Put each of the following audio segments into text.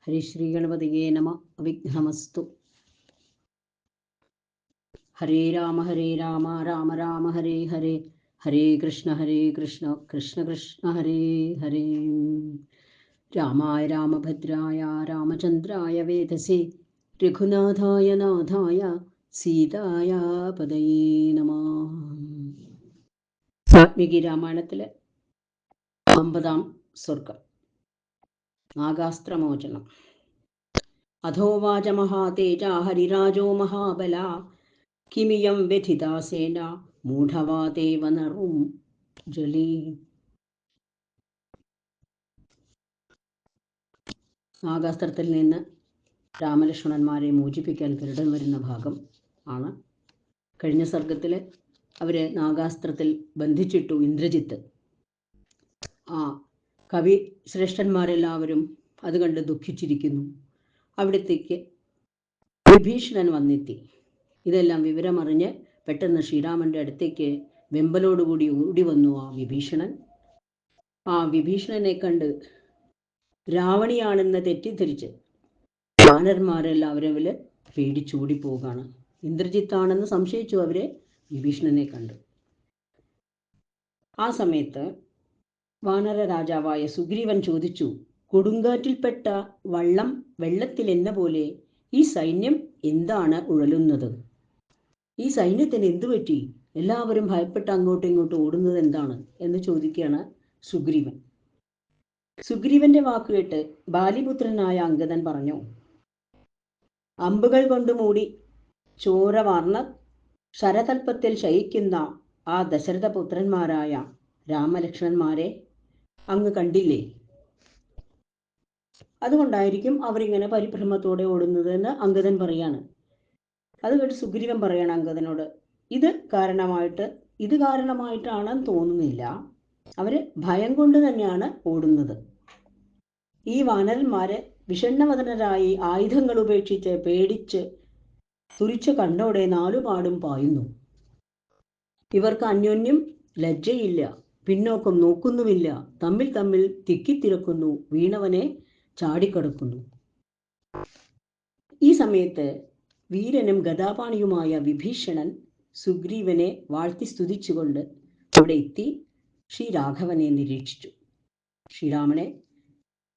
ഹരി ശ്രീ ഗണപതിയേ നമ. അവിഘ്നമസ്തു. ഹരേ രാമ രാമ രാമ ഹരേ ഹരേ, ഹരേ കൃഷ്ണ കൃഷ്ണ കൃഷ്ണ ഹരേ ഹരേ. രാമായ രാമഭദ്രായ രാമചന്ദ്രായ വേദസേ, രഘുനാഥായ നാഥായ സീതായ പദയേ നമഃ. വാൽമീകി രാമായണത്തിലെ 50-ാം സർഗം നാഗാസ്ത്രമോചനം. അധോവാച മഹാതേജ ഹരിരാജോ മഹാബല, കിമിയം വ്യഥിതാസേന മൂഢവാദേവ നറും ജലീ. നാഗാസ്ത്രത്തിൽ നിന്ന് രാമലക്ഷ്മണന്മാരെ മോചിപ്പിക്കാൻ ഗരുഡൻ വരുന്ന ഭാഗം ആണ്. കഴിഞ്ഞ സർഗത്തിൽ അവരെ നാഗാസ്ത്രത്തിൽ ബന്ധിച്ചിട്ടു ഇന്ദ്രജിത്ത്. കവി ശ്രേഷ്ഠന്മാരെല്ലാവരും അത് കണ്ട് ദുഃഖിച്ചിരിക്കുന്നു. അവിടത്തേക്ക് വിഭീഷണൻ വന്നെത്തി. ഇതെല്ലാം വിവരമറിഞ്ഞ് പെട്ടെന്ന് ശ്രീരാമൻ്റെ അടുത്തേക്ക് വെമ്പലോടുകൂടി ഓടി വന്നു വിഭീഷണൻ. വിഭീഷണനെ കണ്ട് രാവണിയാണെന്ന് തെറ്റിദ്ധരിച്ച് വാനരന്മാരെല്ലാവരും പേടിച്ചോടിപ്പോവുകയാണ്. ഇന്ദ്രജിത്താണെന്ന് സംശയിച്ചു അവരെ വിഭീഷണനെ കണ്ടു. ആ സമയത്ത് വാനര രാജാവായ സുഗ്രീവൻ ചോദിച്ചു, കൊടുങ്കാറ്റിൽപ്പെട്ട വള്ളം വെള്ളത്തിൽ എന്ന പോലെ ഈ സൈന്യം എന്താണ് ഉഴലുന്നത്? ഈ സൈന്യത്തിന് എന്തു പറ്റി? എല്ലാവരും ഭയപ്പെട്ട് അങ്ങോട്ടും ഇങ്ങോട്ടും ഓടുന്നത് എന്താണ് എന്ന് ചോദിക്കുകയാണ് സുഗ്രീവൻ. സുഗ്രീവന്റെ വാക്കുകേട്ട് ബാലിപുത്രനായ അംഗദൻ പറഞ്ഞു, അമ്പുകൾ കൊണ്ട് മൂടി ചോര വാർന്ന ശരതൽപ്പത്തിൽ ശയിക്കുന്ന ആ ദശരഥപുത്രന്മാരായ രാമലക്ഷ്മണന്മാരെ അങ്ങ് കണ്ടില്ലേ? അതുകൊണ്ടായിരിക്കും അവരിങ്ങനെ പരിഭ്രമത്തോടെ ഓടുന്നത് എന്ന് അംഗദൻ പറയാണ്. അത് കേട്ട് സുഗ്രീവൻ പറയണം അംഗദനോട്, ഇത് കാരണമായിട്ടാണെന്ന് തോന്നുന്നില്ല, അവര് ഭയം കൊണ്ട് തന്നെയാണ് ഓടുന്നത്. ഈ വാനരന്മാര് വിഷണ്ണവദനരായി ആയുധങ്ങൾ ഉപേക്ഷിച്ച് പേടിച്ച് തുറിച്ച് കണ്ടോടെ നാലുപാടും പായുന്നു. ഇവർക്ക് അന്യോന്യം ലജ്ജയില്ല, പിന്നോക്കം നോക്കുന്നുമില്ല, തമ്മിൽ തിക്കിത്തിരക്കുന്നു, വീണവനെ ചാടിക്കടക്കുന്നു. ഈ സമയത്ത് വീരനും ഗദാപാണിയുമായ വിഭീഷണൻ സുഗ്രീവനെ വാഴ്ത്തി സ്തുതിച്ചുകൊണ്ട് അവിടെ എത്തി ശ്രീരാഘവനെ നിരീക്ഷിച്ചു. ശ്രീരാമനെ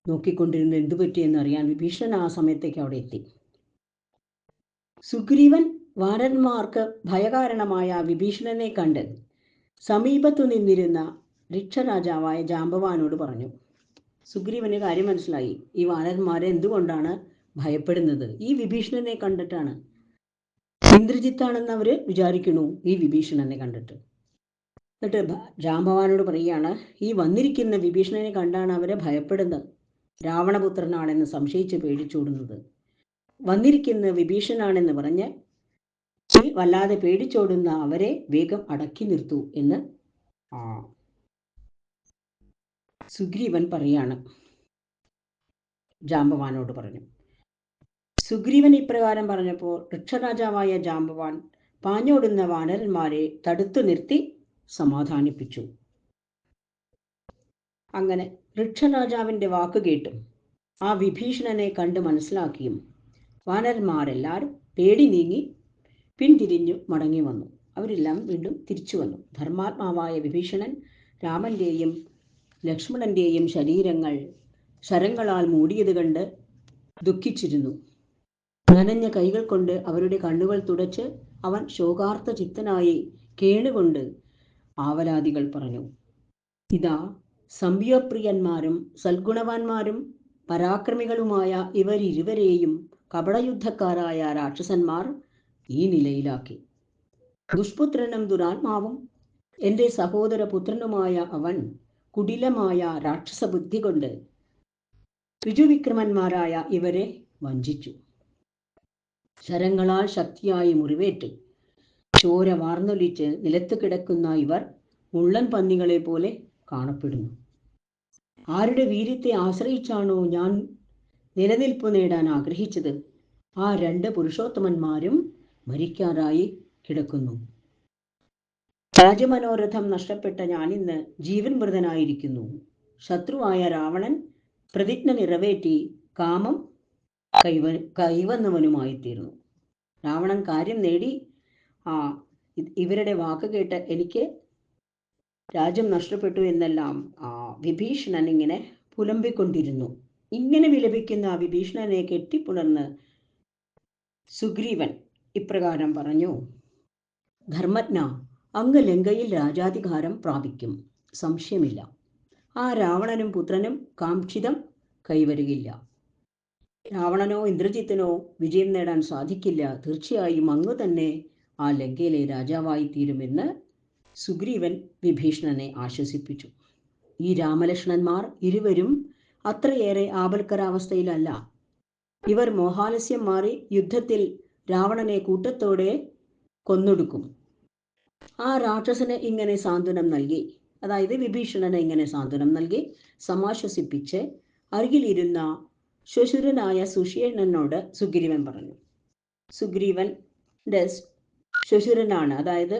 നോക്കിക്കൊണ്ടിരുന്ന എന്തു പറ്റിയെന്ന് അറിയാൻ വിഭീഷണൻ ആ സമയത്തേക്ക് അവിടെ എത്തി. സുഗ്രീവൻ വാനരന്മാർക്ക് ഭയകാരണമായ വിഭീഷണനെ കണ്ട് സമീപത്തു നിന്നിരുന്ന ഋക്ഷരാജാവായ ജാമ്പവാനോട് പറഞ്ഞു. സുഗ്രീവന് കാര്യം മനസ്സിലായി. ഈ വാനരന്മാരെ എന്തുകൊണ്ടാണ് ഭയപ്പെടുന്നത്? ഈ വിഭീഷണനെ കണ്ടിട്ടാണ്. ഇന്ദ്രജിത്താണെന്ന് അവര് വിചാരിക്കുന്നു ഈ വിഭീഷണനെ കണ്ടിട്ട്. എന്നിട്ട് ജാമ്പവാനോട് പറയുകയാണ്, ഈ വന്നിരിക്കുന്ന വിഭീഷണനെ കണ്ടാണ് അവരെ ഭയപ്പെടുന്നത്, രാവണപുത്രനാണെന്ന് സംശയിച്ച് പേടിച്ചോടുന്നത്. വന്നിരിക്കുന്ന വിഭീഷണനാണെന്ന് പറഞ്ഞ് വല്ലാതെ പേടിച്ചോടുന്ന അവരെ വേഗം അടക്കി നിർത്തൂ എന്ന് സുഗ്രീവൻ പറയാണ്. ജാമ്പവാനോട് പറഞ്ഞു. സുഗ്രീവൻ ഇപ്രകാരം പറഞ്ഞപ്പോൾ ഋക്ഷരാജാവായ ജാമ്പവാൻ പാഞ്ഞോടുന്ന വാനരന്മാരെ തടുത്തു നിർത്തി സമാധാനിപ്പിച്ചു. അങ്ങനെ ഋക്ഷരാജാവിൻ്റെ വാക്ക് കേട്ടും ആ വിഭീഷണനെ കണ്ട് മനസ്സിലാക്കിയും വാനരന്മാരെല്ലാവരും പേടി നീങ്ങി പിന്തിരിഞ്ഞു മടങ്ങി വന്നു. അവരെല്ലാം വീണ്ടും തിരിച്ചു വന്നു. ധർമാത്മാവായ വിഭീഷണൻ രാമൻ്റെയും ലക്ഷ്മണൻ്റെയും ശരീരങ്ങൾ ശരങ്ങളാൽ മൂടിയത് കണ്ട് ദുഃഖിച്ചിരുന്നു. നനഞ്ഞ കൈകൾ കൊണ്ട് അവരുടെ കണ്ണുകൾ തുടച്ച് അവൻ ശോകാർത്ഥ ചിത്തനായി കേണുകൊണ്ട് ആവലാദികൾ പറഞ്ഞു. ഇതാ സംവ്യപ്രിയന്മാരും സൽഗുണവാന്മാരും പരാക്രമികളുമായ ഇവരിരുവരെയും കപടയുദ്ധക്കാരായ രാക്ഷസന്മാർ ഈ നിലയിലാക്കി. ദുഷ്പുത്രനും ദുരാത്മാവും എൻ്റെ സഹോദരപുത്രനുമായ അവൻ കുടിലമായ രാക്ഷസബുദ്ധി കൊണ്ട് ഋജുവിക്രമന്മാരായ ഇവരെ വഞ്ചിച്ചു. ശരങ്ങളാൽ ശക്തിയായി മുറിവേറ്റ് ചോര വാർന്നൊലിച്ച് നിലത്ത് കിടക്കുന്ന ഇവർ മുള്ളൻ പന്നികളെ പോലെ കാണപ്പെടുന്നു. ആരുടെ വീര്യത്തെ ആശ്രയിച്ചാണോ ഞാൻ നിലനിൽപ്പ് നേടാൻ ആഗ്രഹിച്ചത്, ആ 2 പുരുഷോത്തമന്മാരും മരിക്കാറായി കിടക്കുന്നു. രാജമനോരഥം നഷ്ടപ്പെട്ട ഞാനിന്ന് ജീവൻ മൃതനായിരിക്കുന്നു. ശത്രുവായ രാവണൻ പ്രതിജ്ഞ നിറവേറ്റി കാമം കൈവന്നവനുമായിത്തീർന്നു. രാവണൻ കാര്യം നേടി. ഇവരുടെ വാക്ക് കേട്ട് എനിക്ക് രാജ്യം നഷ്ടപ്പെട്ടു എന്നെല്ലാം വിഭീഷണൻ ഇങ്ങനെ പുലമ്പിക്കൊണ്ടിരുന്നു. ഇങ്ങനെ വിലപിക്കുന്ന വിഭീഷണനെ കെട്ടിപ്പുണർന്ന് സുഗ്രീവൻ ഇപ്രകാരം പറഞ്ഞു: ധർമ്മജ്ഞ, അങ്ങ് ലങ്കയിൽ രാജാധികാരം പ്രാപിക്കും, സംശയമില്ല. ആ രാവണനും പുത്രനും കാംക്ഷിതം കൈവരുകയില്ല. രാവണനോ ഇന്ദ്രജിത്തിനോ വിജയം നേടാൻ സാധിക്കില്ല. തീർച്ചയായും അങ്ങ് തന്നെ ആ ലങ്കയിലെ രാജാവായി തീരുമെന്ന് സുഗ്രീവൻ വിഭീഷണനെ ആശ്വസിപ്പിച്ചു. ഈ രാമലക്ഷ്മണന്മാർ ഇരുവരും അത്രയേറെ ആപൽക്കരാവസ്ഥയിലല്ല. ഇവർ മോഹാലസ്യം മാറി യുദ്ധത്തിൽ രാവണനെ കൂട്ടത്തോടെ കൊന്നൊടുക്കും. ആ രാക്ഷസന് ഇങ്ങനെ സാന്ത്വനം നൽകി, അതായത് വിഭീഷണനെ ഇങ്ങനെ സാന്ത്വനം നൽകി സമാശ്വസിപ്പിച്ച് അരികിലിരുന്ന ശ്വശുരനായ സുഷേണനോട് സുഗ്രീവൻ പറഞ്ഞു. സുഗ്രീവന്റെ ശ്വശുരനാണ്, അതായത്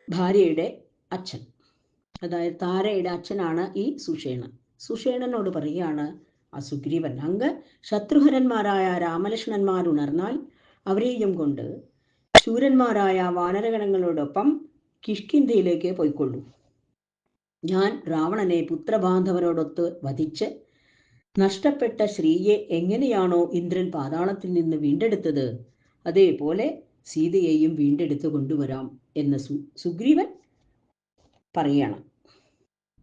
ഭാര്യയുടെ അച്ഛൻ, അതായത് താരയുടെ അച്ഛനാണ് ഈ സുഷേണൻ. സുഷേണനോട് പറയുകയാണ് ആ സുഗ്രീവൻ, അങ്ങ് ശത്രുഹരന്മാരായ രാമലക്ഷ്മണന്മാർ ഉണർന്നാൽ അവരെയും കൊണ്ട് ശൂരന്മാരായ വാനരഗണങ്ങളോടൊപ്പം കിഷ്കിന്ധയിലേക്ക് പോയിക്കൊള്ളൂ. ഞാൻ രാവണനെ പുത്രബാന്ധവരോടൊത്ത് വധിച്ച് നഷ്ടപ്പെട്ട ശ്രീയെ എങ്ങനെയാണോ ഇന്ദ്രൻ പാതാളത്തിൽ നിന്ന് വീണ്ടെടുത്തത്, അതേപോലെ സീതയെയും വീണ്ടെടുത്ത് കൊണ്ടുവരാം എന്ന് സുഗ്രീവൻ പറയണം.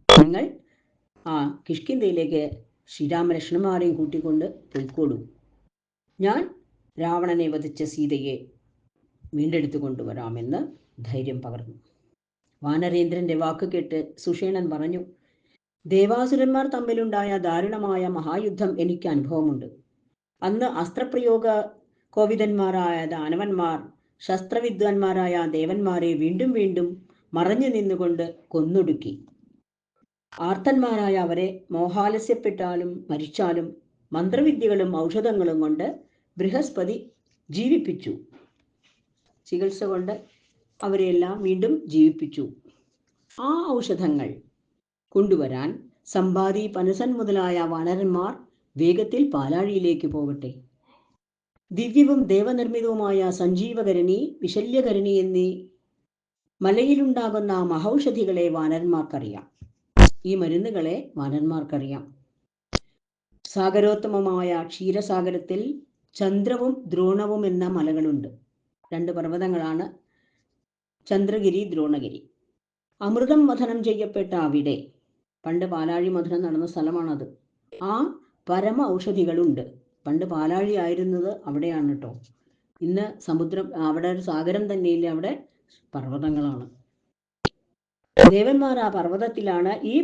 നിങ്ങൾ കിഷ്കിന്ധയിലേക്ക് ശ്രീരാമലക്ഷ്മണന്മാരെയും കൂട്ടിക്കൊണ്ട് പോയിക്കോളൂ. ഞാൻ രാവണനെ വധിച്ച സീതയെ വീണ്ടെടുത്തു കൊണ്ടുവരാമെന്ന് ധൈര്യം പകർന്നു. വാനരേന്ദ്രന്റെ വാക്ക് കേട്ട് സുഷേണൻ പറഞ്ഞു: ദേവാസുരന്മാർ തമ്മിലുണ്ടായ ദാരുണമായ മഹായുദ്ധം എനിക്ക് അനുഭവമുണ്ട്. അന്ന് അസ്ത്രപ്രയോഗ കോവിദന്മാരായ ദാനവന്മാർ ശസ്ത്രവിദ്വാൻമാരായ ദേവന്മാരെ വീണ്ടും വീണ്ടും മറഞ്ഞു നിന്നുകൊണ്ട് കൊന്നൊടുക്കി. ആർത്തന്മാരായ അവരെ മോഹാലസ്യപ്പെട്ടാലും മരിച്ചാലും മന്ത്രവിദ്യകളും ഔഷധങ്ങളും കൊണ്ട് ബൃഹസ്പതി ജീവിപ്പിച്ചു. ചികിത്സ കൊണ്ട് അവരെല്ലാം വീണ്ടും ജീവിപ്പിച്ചു. ആ ഔഷധങ്ങൾ കൊണ്ടുവരാൻ സമ്പാദി, പനസൻ മുതലായ വാനരന്മാർ വേഗത്തിൽ പാലാഴിയിലേക്ക് പോകട്ടെ. ദിവ്യവും ദേവനിർമ്മിതവുമായ സഞ്ജീവകരണി, വിശല്യകരണി എന്നീ മലയിലുണ്ടാകുന്ന മഹൌഷധികളെ വാനരന്മാർക്കറിയാം. ഈ മരുന്നുകളെ വാനരന്മാർക്കറിയാം. സാഗരോത്തമമായ ക്ഷീരസാഗരത്തിൽ ചന്ദ്രവും ദ്രോണവും എന്ന മലകളുണ്ട്. 2 പർവ്വതങ്ങളാണ് ചന്ദ്രഗിരി, ദ്രോണഗിരി. അമൃതം മഥനം ചെയ്യപ്പെട്ട അവിടെ, പണ്ട് പാലാഴി മഥനം നടന്ന സ്ഥലമാണത്, ആ പരമ ഔഷധികളുണ്ട്. പണ്ട് പാലാഴി ആയിരുന്നത് അവിടെയാണ് കേട്ടോ. ഇന്ന് സമുദ്രം, അവിടെ ഒരു സാഗരം തന്നെയില്ല, അവിടെ പർവ്വതങ്ങളാണ്. ദേവന്മാർ ആ പർവ്വതത്തിലാണ് ഈ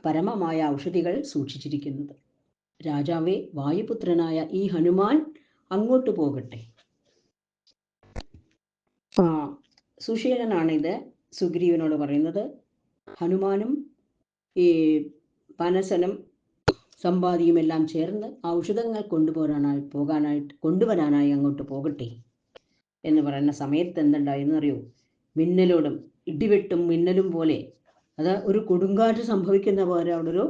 പരമമായ ഔഷധികൾ സൂക്ഷിച്ചിരിക്കുന്നത്. രാജാവേ, വായുപുത്രനായ ഈ ഹനുമാൻ അങ്ങോട്ട് പോകട്ടെ. സുഷേണനാണിത് സുഗ്രീവനോട് പറയുന്നത്. ഹനുമാനും ഈ പനസനും സമ്പാദിയും എല്ലാം ചേർന്ന് ഔഷധങ്ങൾ കൊണ്ടുവരാനായി അങ്ങോട്ട് പോകട്ടെ എന്ന് പറയുന്ന സമയത്ത് എന്തുണ്ടായെന്ന് അറിയോ? മിന്നലോടും ഇടിവെട്ടും മിന്നലും പോലെ, അത് ഒരു കൊടുങ്കാറ്റ് സംഭവിക്കുന്ന പോലെ അവിടെ ഒരു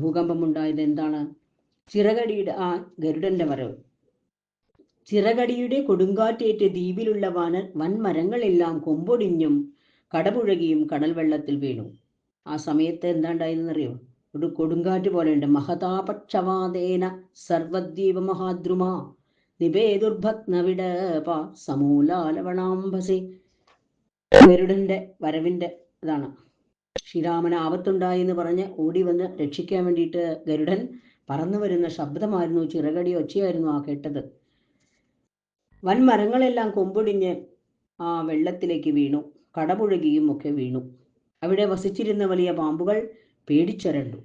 ഭൂകമ്പം ഉണ്ടായത്. എന്താണ്? ചിറകടിയുടെ ഗരുഡന്റെ വരവ്. ചിറകടിയുടെ കൊടുങ്കാറ്റേറ്റ് ദ്വീപിലുള്ള വൻമരങ്ങളെല്ലാം കൊമ്പൊടിഞ്ഞും കടപുഴകിയും കടൽ വെള്ളത്തിൽ വീണു. ആ സമയത്ത് എന്താണ്ടായെന്നറിയോ? ഒരു കൊടുങ്കാറ്റ് പോലെയുണ്ട്. മഹതാപക്ഷവാദേന സർവദ്വീപ മഹാദ്രുമ നിപേതുർഭഗ്നവിടപ സമൂലാലവണാംബസി. ഗരുഡന്റെ വരവിന്റെ ഇതാണ്. ശ്രീരാമന് ആപത്തുണ്ടായി എന്ന് പറഞ്ഞ് ഓടി വന്ന് രക്ഷിക്കാൻ വേണ്ടിയിട്ട് ഗരുഡൻ പറന്നു വരുന്ന ശബ്ദമായിരുന്നു, ചിറകടി ഒച്ചയായിരുന്നു ആ കേട്ടത്. വൻമരങ്ങളെല്ലാം കൊമ്പൊടിഞ്ഞ് ആ വെള്ളത്തിലേക്ക് വീണു, കടപുഴകിയും ഒക്കെ വീണു. അവിടെ വസിച്ചിരുന്ന വലിയ പാമ്പുകൾ പേടിച്ചരണ്ടു.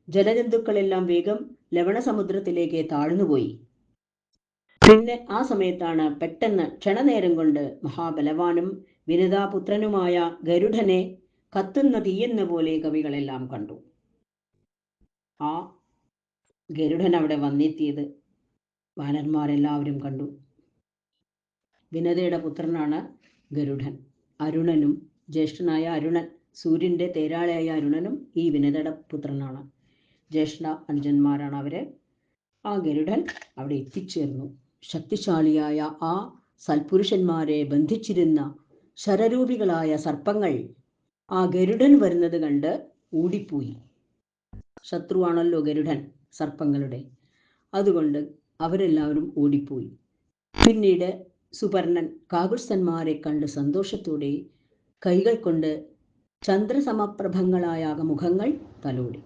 ജലജന്തുക്കളെല്ലാം വേഗം ലവണസമുദ്രത്തിലേക്ക് താഴ്ന്നുപോയി. പിന്നെ ആ സമയത്താണ് പെട്ടെന്ന് ക്ഷണനേരം കൊണ്ട് മഹാബലവാനും വിനതാപുത്രനുമായ ഗരുഡനെ കത്തുന്ന തീയെന്ന പോലെ കവികളെല്ലാം കണ്ടു. ആ ഗരുഡൻ അവിടെ വന്നെത്തിയത് വാനന്മാരെല്ലാവരും കണ്ടു. വിനതയുടെ പുത്രനാണ് ഗരുഡൻ. അരുണനും, ജ്യേഷ്ഠനായ അരുണൻ, സൂര്യൻ്റെ തേരാളിയായ അരുണനും ഈ വിനതയുടെ പുത്രനാണ്. ജ്യേഷ്ഠ അനുജന്മാരാണ് അവര്. ആ ഗരുഡൻ അവിടെ എത്തിച്ചേർന്നു. ശക്തിശാലിയായ ആ സൽപുരുഷന്മാരെ ബന്ധിച്ചിരുന്ന ശരരൂപികളായ സർപ്പങ്ങൾ ആ ഗരുഡൻ വരുന്നത് കണ്ട് ഓടിപ്പോയി. ശത്രുവാണല്ലോ ഗരുഡൻ സർപ്പങ്ങളുടെ. അതുകൊണ്ട് അവരെല്ലാവരും ഓടിപ്പോയി. പിന്നീട് സുപർണൻ കാകുത്സ്ഥന്മാരെ കണ്ട് സന്തോഷത്തോടെ കൈകൾ കൊണ്ട് ചന്ദ്രസമപ്രഭങ്ങളായ മുഖങ്ങൾ തലോടി.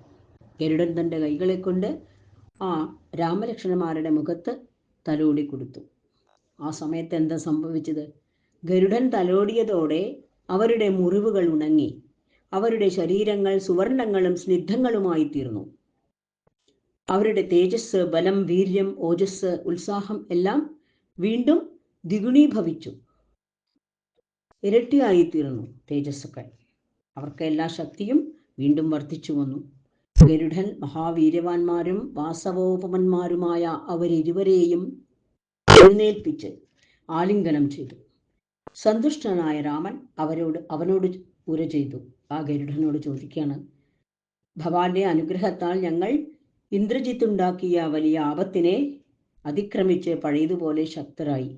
ഗരുഡൻ തൻ്റെ കൈകളെ കൊണ്ട് ആ രാമലക്ഷ്മണന്മാരുടെ മുഖത്ത് തലോടി കൊടുത്തു. ആ സമയത്ത് എന്താ സംഭവിച്ചത്? ഗരുഡൻ തലോടിയതോടെ അവരുടെ മുറിവുകൾ ഉണങ്ങി. അവരുടെ ശരീരങ്ങൾ സുവർണങ്ങളും സ്നിഗ്ധങ്ങളുമായി തീർന്നു. അവരുടെ തേജസ്, ബലം, വീര്യം, ഓജസ്, ഉത്സാഹം എല്ലാം വീണ്ടും ദ്വിഗുണീഭവിച്ചു. ഇരട്ടിയായിത്തീർന്നു തേജസ്സൊക്കെ. അവർക്ക് എല്ലാ ശക്തിയും വീണ്ടും വർദ്ധിച്ചു വന്നു. ഗരുഡൻ മഹാവീര്യവാന്മാരും വാസവോപമന്മാരുമായ അവരിരുവരെയും എഴുന്നേൽപ്പിച്ച് ആലിംഗനം ചെയ്തു. സന്തുഷ്ടനായ രാമൻ അവനോട് ഉര ചെയ്തു. ആ ഗരുഡനോട് ചോദിക്കുകയാണ്, ഭഗവാന്റെ അനുഗ്രഹത്താൽ ഞങ്ങൾ ഇന്ദ്രജിത്തുണ്ടാക്കിയ വലിയ ആപത്തിനെ അതിക്രമിച്ച് പഴയതുപോലെ ശക്തരായി.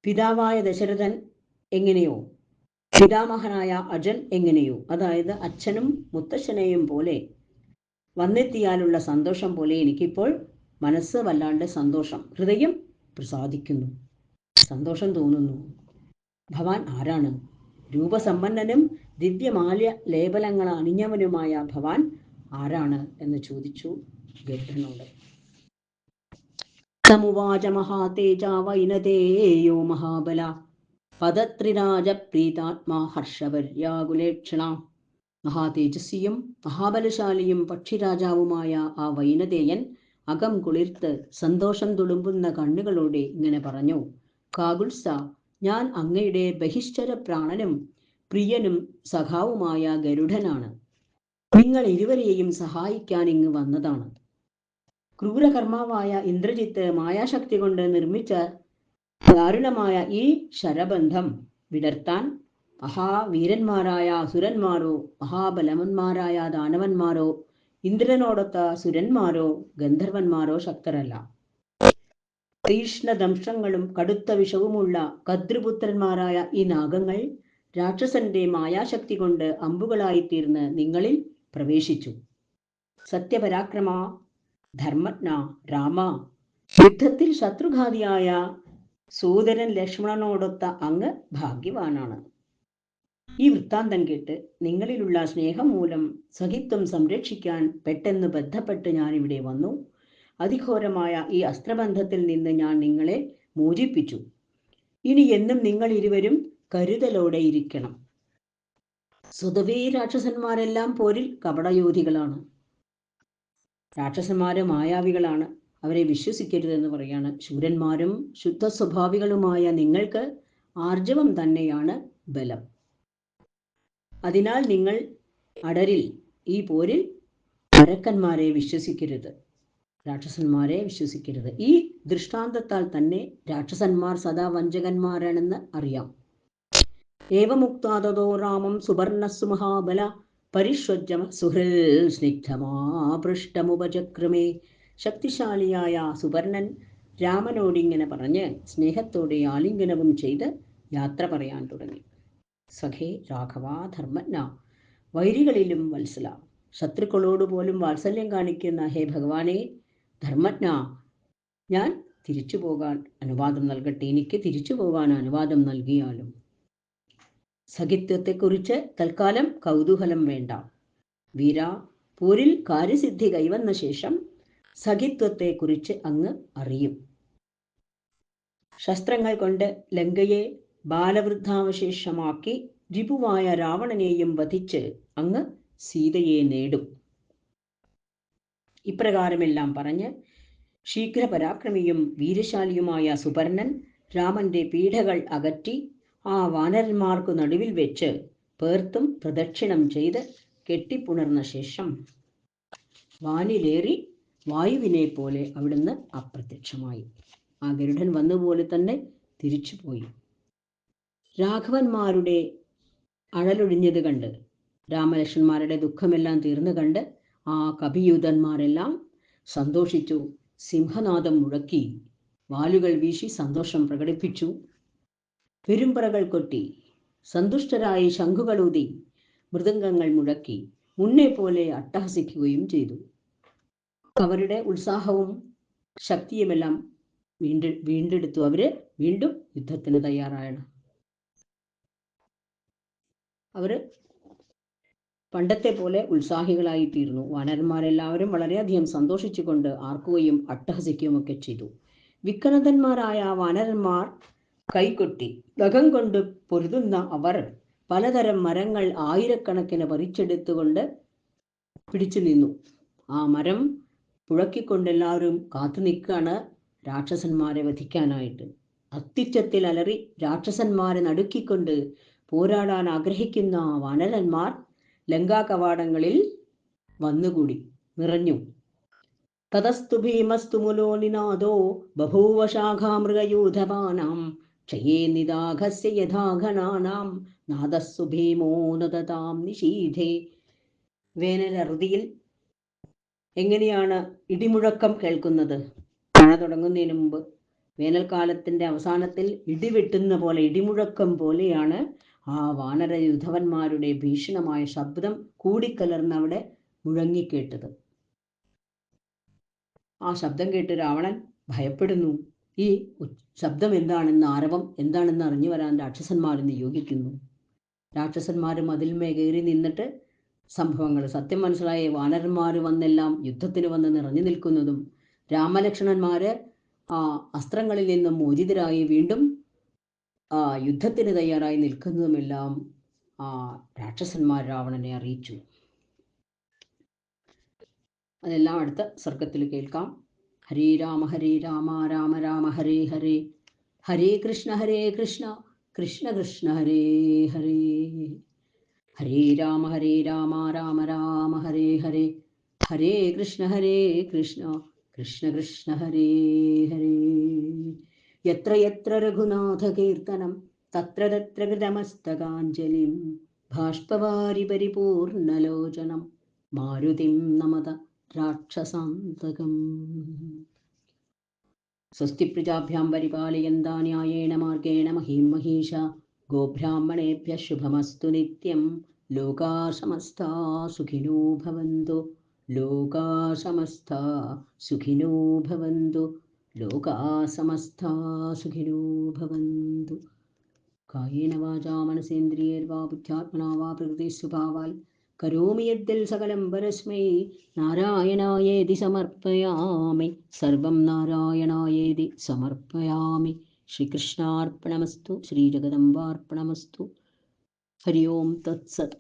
പിതാവായ ദശരഥൻ എങ്ങനെയോ, പിതാമഹനായ അജൻ എങ്ങനെയോ, അതായത് അച്ഛനും മുത്തശ്ശനെയും പോലെ വന്നെത്തിയാലുള്ള സന്തോഷം പോലെ എനിക്കിപ്പോൾ മനസ്സ് വല്ലാണ്ട് സന്തോഷം, ഹൃദയം പ്രസാദിക്കുന്നു, സന്തോഷം തോന്നുന്നു. ഭവാൻ ആരാണ്? രൂപസമ്പന്നനും ദിവ്യമാല്യ ലേപനങ്ങൾ അണിഞ്ഞവനുമായ ഭവാൻ ആരാണ് എന്ന് ചോദിച്ചു ഗരുഡനോട്. സമുവാച മഹാതേജ വൈനതേയോ മഹാബല പദത്രിരാജപ്രീതാത്മാ ഹർഷവര്യാകുലേക്ഷണ. മഹാതേജസ്വിയും മഹാബലശാലിയും പക്ഷിരാജാവുമായ ആ വൈനതേയൻ അകം കുളിർത്ത് സന്തോഷം തുളുമ്പുന്ന കണ്ണുകളോടെ ഇങ്ങനെ പറഞ്ഞു, കാകുത്സ, ഞാൻ അങ്ങയുടെ ബഹിഷ്ഠര പ്രാണനും പ്രിയനും സഖാവുമായ ഗരുഡനാണ്. നിങ്ങൾ ഇരുവരെയും സഹായിക്കാൻ ഇങ്ങ് വന്നതാണ്. ക്രൂരകർമാവായ ഇന്ദ്രജിത്ത് മായാശക്തി കൊണ്ട് നിർമ്മിച്ച ദാരുണമായ ഈ ശരബന്ധം വിടർത്താൻ മഹാവീരന്മാരായ അസുരന്മാരോ മഹാബലവന്മാരായ ദാനവന്മാരോ ഇന്ദ്രനോടൊത്ത സുരന്മാരോ ഗന്ധർവന്മാരോ ശക്തരല്ല. തീക്ഷ്ണദംശങ്ങളും കടുത്ത വിഷവുമുള്ള കദ്രുപുത്രന്മാരായ ഈ നാഗങ്ങൾ രാക്ഷസന്റെ മായാശക്തി കൊണ്ട് അമ്പുകളായിത്തീർന്ന് നിങ്ങളിൽ പ്രവേശിച്ചു. സത്യപരാക്രമ ധർമ്മജ്ഞ രാമ, യുദ്ധത്തിൽ ശത്രുഘാതിയായ സോദരൻ ലക്ഷ്മണനോടൊത്ത അങ്ങ് ഭാഗ്യവാനാണ്. ഈ വൃത്താന്തം കേട്ട് നിങ്ങളിലുള്ള സ്നേഹം മൂലം സഖിത്വം സംരക്ഷിക്കാൻ പെട്ടെന്ന് ബന്ധപ്പെട്ട് ഞാനിവിടെ വന്നു. അതിഘോരമായ ഈ അസ്ത്രബന്ധത്തിൽ നിന്ന് ഞാൻ നിങ്ങളെ മോചിപ്പിച്ചു. ഇനി എന്നും നിങ്ങൾ ഇരുവരും കരുതലോടെ ഇരിക്കണം. സ്വതവേ രാക്ഷസന്മാരെല്ലാം പോരിൽ കപടയോധികളാണ്. രാക്ഷസന്മാര് മായാവികളാണ്, അവരെ വിശ്വസിക്കരുതെന്ന് പറയാണ്. ശൂരന്മാരും ശുദ്ധ സ്വഭാവികളുമായ നിങ്ങൾക്ക് ആർജവം തന്നെയാണ് ബലം. അതിനാൽ നിങ്ങൾ അടരിൽ ഈ പോരിൽ പരക്കന്മാരെ വിശ്വസിക്കരുത്, രാക്ഷസന്മാരെ വിശ്വസിക്കരുത്. ഈ ദൃഷ്ടാന്തത്താൽ തന്നെ രാക്ഷസന്മാർ സദാ വഞ്ചകന്മാരാണെന്ന് അറിയാം. ഏവമുക്താതോ രാമം സുവർണസ്സു മഹാബല പരിഷ്വജ്ജമ സുഹൃൽ സ്നിഗ്ധമാപൃഷ്ടമുപചക്രമേ. ശക്തിശാലിയായ സുവർണൻ രാമനോടിങ്ങനെ പറഞ്ഞ് സ്നേഹത്തോടെ ആലിംഗനവും ചെയ്ത് യാത്ര പറയാൻ തുടങ്ങി. സഖേ രാഘവ ധർമ്മജ്ഞ, വൈരികളിലും വത്സല, ശത്രുക്കളോട് പോലും വാത്സല്യം കാണിക്കുന്ന ഹേ ഭഗവാനെ ധർമ്മജ്ഞ, ഞാൻ തിരിച്ചു പോകാൻ അനുവാദം നൽകട്ടെ, എനിക്ക് തിരിച്ചു പോകാൻ അനുവാദം നൽകിയാലും. സഖിത്വത്തെക്കുറിച്ച് തൽക്കാലം കൗതൂഹലം വേണ്ട. വീര, പോരിൽ കാര്യസിദ്ധി കൈവന്ന ശേഷം സഖിത്വത്തെക്കുറിച്ച് അങ്ങ് അറിയും. ശസ്ത്രങ്ങൾ കൊണ്ട് ലങ്കയെ ബാലവൃദ്ധാവശേഷമാക്കി രിപുവായ രാവണനെയും വധിച്ച് അങ്ങ് സീതയെ നേടും. ഇപ്രകാരമെല്ലാം പറഞ്ഞ് ശീഘ്രപരാക്രമിയും വീരശാലിയുമായ സുപർണൻ രാമന്റെ പീഡകൾ അകറ്റി ആ വാനരന്മാർക്കു നടുവിൽ വെച്ച് പേർത്തും പ്രദക്ഷിണം ചെയ്ത് കെട്ടിപ്പുണർന്ന ശേഷം വാനിലേറി വായുവിനെ പോലെ അവിടുന്ന് അപ്രത്യക്ഷമായി. ആ ഗരുഡൻ വന്നുപോലെ തന്നെ തിരിച്ചുപോയി. രാഘവന്മാരുടെ അഴലൊഴിഞ്ഞത് കണ്ട്, രാമലക്ഷ്മണന്മാരുടെ ദുഃഖമെല്ലാം തീർന്നു കണ്ട് ആ കപിയൂതന്മാരെല്ലാം സന്തോഷിച്ചു. സിംഹനാദം മുഴക്കി, വാലുകൾ വീശി സന്തോഷം പ്രകടിപ്പിച്ചു. പെരുമ്പറകൾ കൊട്ടി, സന്തുഷ്ടരായി ശംഖുകളൂതി, മൃദംഗങ്ങൾ മുഴക്കി, മുന്നേ പോലെ അട്ടഹസിക്കുകയും ചെയ്തു. അവരുടെ ഉത്സാഹവും ശക്തിയുമെല്ലാം വീണ്ടെടുത്തു. അവര് വീണ്ടും യുദ്ധത്തിന് തയ്യാറാണ്. അവര് പണ്ടത്തെ പോലെ ഉത്സാഹികളായി തീർന്നു. വാനരന്മാരെല്ലാവരും വളരെയധികം സന്തോഷിച്ചുകൊണ്ട് ആർക്കുകയും അട്ടഹസിക്കുകയും ഒക്കെ ചെയ്തു. വിക്രതന്മാരായ വാനരന്മാർ കൈകൊട്ടി. നഖം കൊണ്ട് പൊരുതുന്ന അവർ പലതരം മരങ്ങൾ ആയിരക്കണക്കിന് പറിച്ചെടുത്തുകൊണ്ട് പിടിച്ചു നിന്നു. ആ മരം പുഴക്കിക്കൊണ്ടെല്ലാവരും കാത്തു നിൽക്കുകയാണ് രാക്ഷസന്മാരെ വധിക്കാനായിട്ട്. അത്യുച്ചത്തിൽ അലറി രാക്ഷസന്മാരെ നടുക്കിക്കൊണ്ട് പോരാടാൻ ആഗ്രഹിക്കുന്ന വാനരന്മാർ ലങ്കാ കവാടങ്ങളിൽ വന്നുകൂടി നിറഞ്ഞു. തതസ്തു ഭീമസ്തു മുലോ നിനാദോ ബഭൂവ ശാഖാമൃഗയൂഥപാനാം ക്ഷയേ നിദാഘസ്യ യഥാഘനാനാം നാദസ്സു ഭീമോ നദതാം നിശീധേ. വേനലറുതിയിൽ എങ്ങനെയാണ് ഇടിമുഴക്കം കേൾക്കുന്നത്? മഴ തുടങ്ങുന്നതിന് മുമ്പ് വേനൽക്കാലത്തിൻ്റെ അവസാനത്തിൽ ഇടിവെട്ടുന്ന പോലെ, ഇടിമുഴക്കം പോലെയാണ് ആ വാനര യുദ്ധവന്മാരുടെ ഭീഷണമായ ശബ്ദം കൂടിക്കലർന്ന് അവിടെ മുഴങ്ങിക്കേട്ടത്. ആ ശബ്ദം കേട്ട് രാവണൻ ഭയപ്പെടുന്നു. ഈ ശബ്ദം എന്താണെന്ന്, ആരവം എന്താണെന്ന് അറിഞ്ഞു വരാൻ രാക്ഷസന്മാർ നിയോഗിക്കുന്നു. രാക്ഷസന്മാർ മതിൽമേ കയറി നിന്നിട്ട് സംഭവങ്ങൾ സത്യം മനസ്സിലായ വാനരന്മാർ വന്നെല്ലാം യുദ്ധത്തിന് വന്ന് നിറഞ്ഞു നിൽക്കുന്നതും രാമലക്ഷ്മണന്മാര് ആ അസ്ത്രങ്ങളിൽ നിന്നും മോചിതരായി വീണ്ടും യുദ്ധത്തിന് തയ്യാറായി നിൽക്കുന്നതുമെല്ലാം രാക്ഷസന്മാർ രാവണനെ അറിയിച്ചു. അതെല്ലാം അടുത്ത സർഗത്തിൽ കേൾക്കാം. ഹരേ രാമ രാമ രാമ ഹരേ ഹരേ, ഹരേ കൃഷ്ണ കൃഷ്ണ കൃഷ്ണ ഹരേ ഹരേ, ഹരേ രാമ രാമ രാമ ഹരേ ഹരേ, ഹരേ കൃഷ്ണ കൃഷ്ണ കൃഷ്ണ ഹരേ ഹരേ. യത്ര യത്ര രഘുനാഥ കീർത്തനം തത്ര തത്ര കൃതമസ്തകാഞ്ജലിം ബാഷ്പവാരി പരിപൂർണലോചനം മാരുതിം നമത രാക്ഷസാന്തകം. സ്വസ്തി പ്രജാഭ്യാം പരിപാലയന്താ ന്യായേന മാർഗേണ മഹീം മഹീഷ. ഗോബ്രാഹ്മണേഭ്യഃ ശുഭമസ്തു നിത്യം. ലോകാ സമസ്താ സുഖിനോ ഭവന്തു. ലോകാ സമസ്താ സുഖിനോ ഭവന്തു. ലോകാ സമസ്താ സുഖിനോ ഭവന്തു. കായേന വാചാ മനസേന്ദ്രിയേർവാ ബുദ്ധ്യാത്മനാ വാ പ്രകൃതിസ്വഭാവാൽ കരോമി യദ്ദിൽ സകലം പരസ്മൈ നാരായണായേതി സമർപ്പയാമി. സർവം നാരായണായേതി സമർപ്പയാമി. ശ്രീകൃഷ്ണാർപ്പണമസ്തു. ശ്രീജഗദംബാർപ്പണമസ്തു. ഹരി ഓം തത്സത്.